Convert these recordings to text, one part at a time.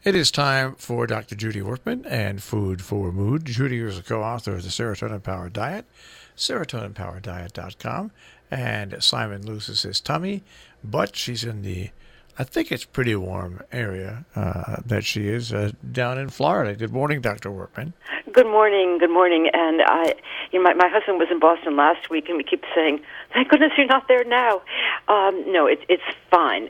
It is time for Dr. Judy Wurtman and Food for Mood. Judy is a co-author of the Serotonin Powered Diet, serotoninpowereddiet.com, and Simon loses his tummy, but she's in the, I think it's pretty warm area that she is down in Florida. Good morning, Dr. Wurtman. Good morning. And my husband was in Boston last week, and we keep saying, "Thank goodness you're not there now." No, it's fine.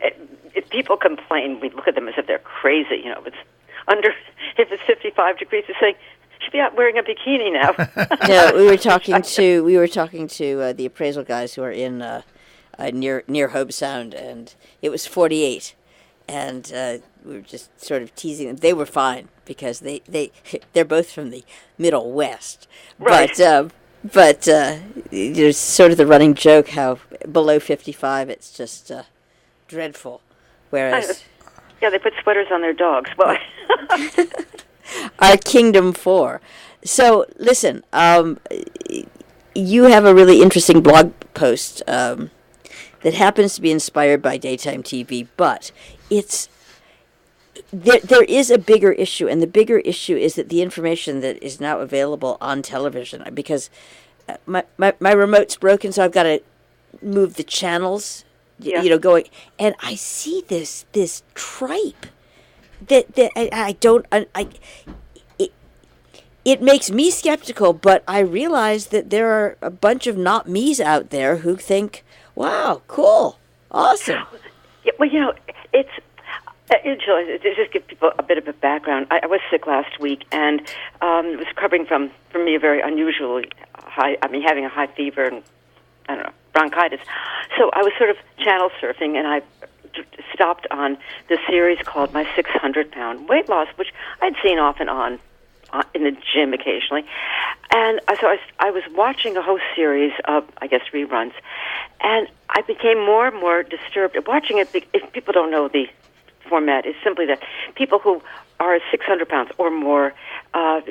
If people complain, we look at them as if they're crazy. If it's 55 degrees, we say, "Should be out wearing a bikini now." No, we were talking to the appraisal guys who are in near Hobe Sound, and it was 48, and we were just sort of teasing them. They were fine because they're both from the Middle West, right? But there's sort of the running joke how below 55 it's just dreadful, whereas they put sweaters on their dogs. Well, our Kingdom 4. So listen, you have a really interesting blog post that happens to be inspired by daytime TV, but there is a bigger issue, and the bigger issue is that the information that is now available on television, because my remote's broken, so I've got to move the channels, going, and I see this tripe that it makes me skeptical, but I realize that there are a bunch of not me's out there who think, wow, cool, awesome. Yeah, well, it's to just give people a bit of a background. I was sick last week, and it was recovering from, for me, a very unusually high, having a high fever and, I don't know, bronchitis. So I was sort of channel surfing, and I stopped on this series called My 600-Pound Weight Loss, which I'd seen off and on in the gym occasionally. And so I was watching a whole series of, I guess, reruns, and I became more and more disturbed at watching it. If people don't know the format, is simply that people who are 600 pounds or more are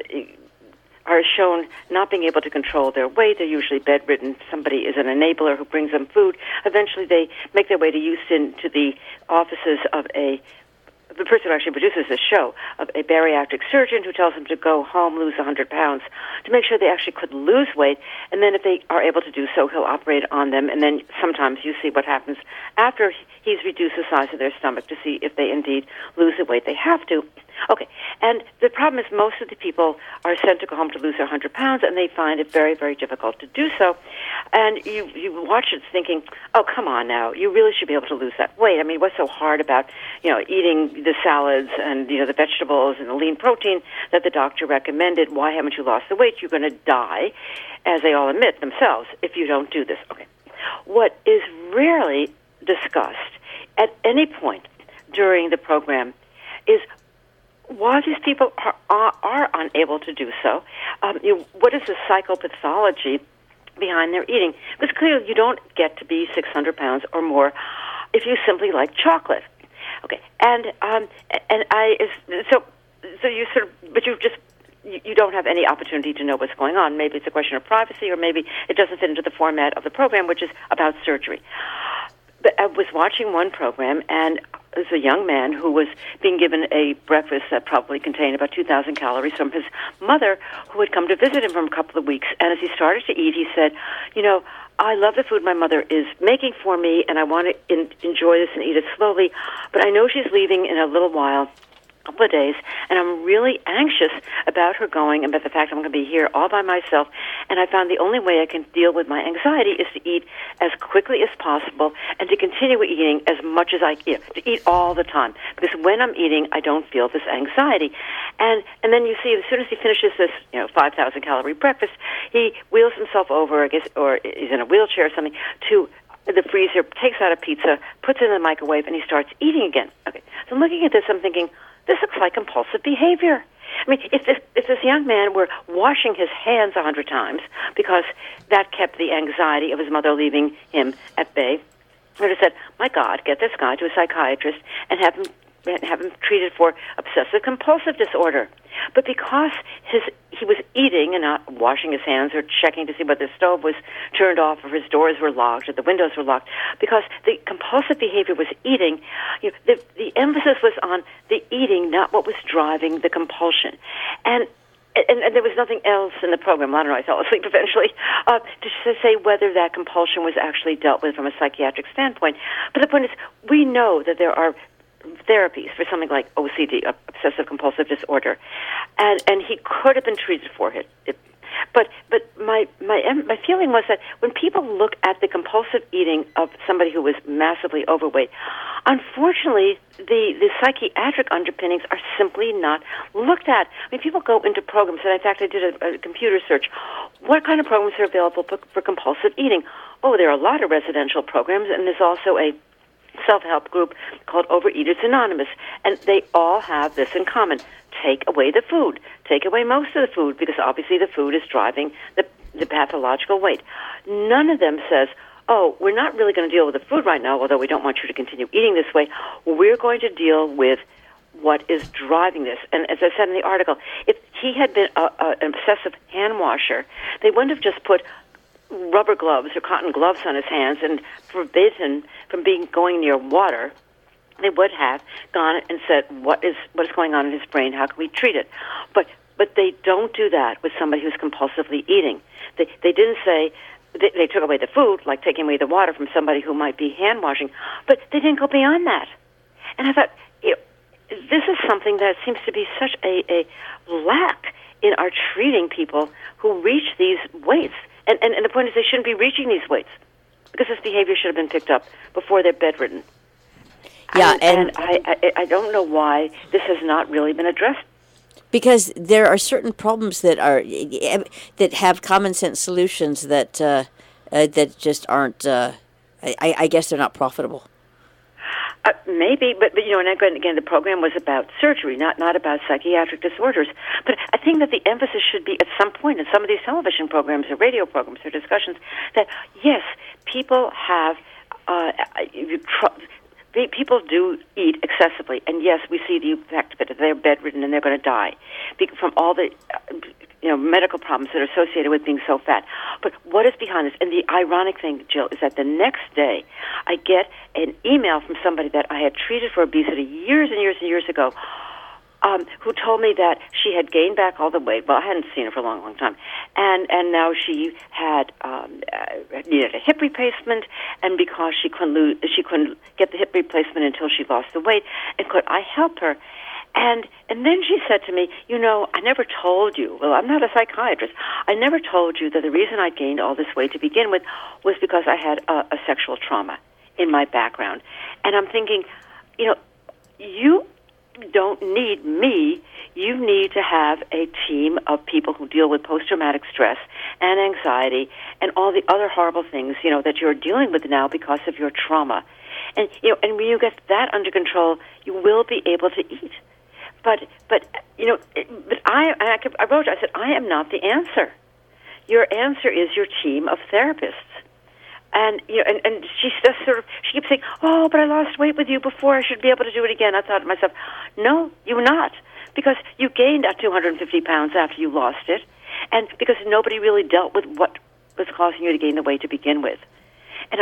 shown not being able to control their weight. They're usually bedridden. Somebody is an enabler who brings them food. Eventually they make their way to Houston to the offices of the person who actually produces this show, of a bariatric surgeon who tells them to go home, lose 100 pounds, to make sure they actually could lose weight. And then if they are able to do so, he'll operate on them. And then sometimes you see what happens after he's reduced the size of their stomach to see if they indeed lose the weight they have to. Okay, and the problem is most of the people are sent to go home to lose their 100 pounds, and they find it very, very difficult to do so. And you watch it thinking, oh, come on now, you really should be able to lose that weight. I mean, what's so hard about, eating the salads and, the vegetables and the lean protein that the doctor recommended? Why haven't you lost the weight? You're going to die, as they all admit themselves, if you don't do this. Okay, what is rarely discussed at any point during the program is why these people are unable to do so. What is the psychopathology behind their eating? Because clearly you don't get to be 600 pounds or more if you simply like chocolate. Okay, so you sort of, but you don't have any opportunity to know what's going on. Maybe it's a question of privacy, or maybe it doesn't fit into the format of the program, which is about surgery. But I was watching one program, and there's a young man who was being given a breakfast that probably contained about 2,000 calories from his mother, who had come to visit him for a couple of weeks. And as he started to eat, he said, I love the food my mother is making for me, and I want to enjoy this and eat it slowly, but I know she's leaving in a little while, couple of days, and I'm really anxious about her going and about the fact I'm going to be here all by myself. And I found the only way I can deal with my anxiety is to eat as quickly as possible and to continue eating as much as I can, to eat all the time. Because when I'm eating, I don't feel this anxiety. And then you see, as soon as he finishes this 5,000 calorie breakfast, he wheels himself over, I guess, or he's in a wheelchair or something, to the freezer, takes out a pizza, puts it in the microwave, and he starts eating again. Okay, so I'm looking at this, I'm thinking, this looks like compulsive behavior. I mean, if this young man were washing his hands 100 times because that kept the anxiety of his mother leaving him at bay, I would have said, my God, get this guy to a psychiatrist and have him treated for obsessive-compulsive disorder. But because he was eating and not washing his hands or checking to see whether the stove was turned off or his doors were locked or the windows were locked, because the compulsive behavior was eating, the emphasis was on the eating, not what was driving the compulsion. And there was nothing else in the program. I don't know, I fell asleep eventually, to say whether that compulsion was actually dealt with from a psychiatric standpoint. But the point is, we know that there are therapies for something like OCD, obsessive compulsive disorder, and he could have been treated for it. But my feeling was that when people look at the compulsive eating of somebody who was massively overweight, unfortunately, the psychiatric underpinnings are simply not looked at. I mean, people go into programs, and in fact, I did a computer search. What kind of programs are available for compulsive eating? Oh, there are a lot of residential programs, and there's also a self-help group called Overeaters Anonymous, and they all have this in common. Take away the food. Take away most of the food, because obviously the food is driving the pathological weight. None of them says, oh, we're not really going to deal with the food right now, although we don't want you to continue eating this way. We're going to deal with what is driving this. And as I said in the article, if he had been an obsessive hand washer, they wouldn't have just put rubber gloves or cotton gloves on his hands and forbidden from going near water. They would have gone and said, what is going on in his brain? How can we treat it? But they don't do that with somebody who's compulsively eating. They didn't say, they took away the food, like taking away the water from somebody who might be hand washing, but they didn't go beyond that. And I thought, this is something that seems to be such a lack in our treating people who reach these weights. And the point is, they shouldn't be reaching these weights, because this behavior should have been picked up before they're bedridden. Yeah, and I don't know why this has not really been addressed. Because there are certain problems that have common sense solutions that just aren't. I guess they're not profitable. Maybe, but and again, the program was about surgery, not about psychiatric disorders. But I think that the emphasis should be at some point in some of these television programs or radio programs or discussions that yes, people have. People do eat excessively, and yes, we see the effect of it. They're bedridden and they're going to die from all the medical problems that are associated with being so fat. But what is behind this? And the ironic thing, Jill, is that the next day I get an email from somebody that I had treated for obesity years and years and years ago, who told me that she had gained back all the weight. Well, I hadn't seen her for a long, long time. And now she had needed a hip replacement, and because she couldn't get the hip replacement until she lost the weight, and could I help her? And then she said to me, I never told you. Well, I'm not a psychiatrist. I never told you that the reason I gained all this weight to begin with was because I had a sexual trauma in my background. And I'm thinking, you don't need me. You need to have a team of people who deal with post-traumatic stress and anxiety and all the other horrible things, that you're dealing with now because of your trauma. And and when you get that under control, you will be able to eat. But I wrote, I said, I am not the answer. Your answer is your team of therapists. And and she just she keeps saying, "Oh, but I lost weight with you before. I should be able to do it again." I thought to myself, "No, you're not, because you gained 250 pounds after you lost it, and because nobody really dealt with what was causing you to gain the weight to begin with." And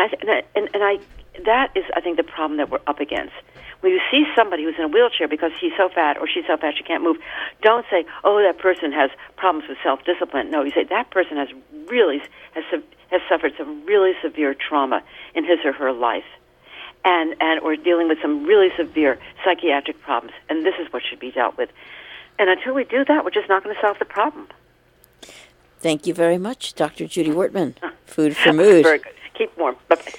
that is, I think, the problem that we're up against. When you see somebody who's in a wheelchair because he's so fat or she's so fat she can't move, don't say, "Oh, that person has problems with self-discipline." No, you say that person has suffered some really severe trauma in his or her life, and or dealing with some really severe psychiatric problems, and this is what should be dealt with. And until we do that, we're just not going to solve the problem. Thank you very much, Dr. Judy Wurtman. Food for Mood. Very good. Keep warm. Bye-bye.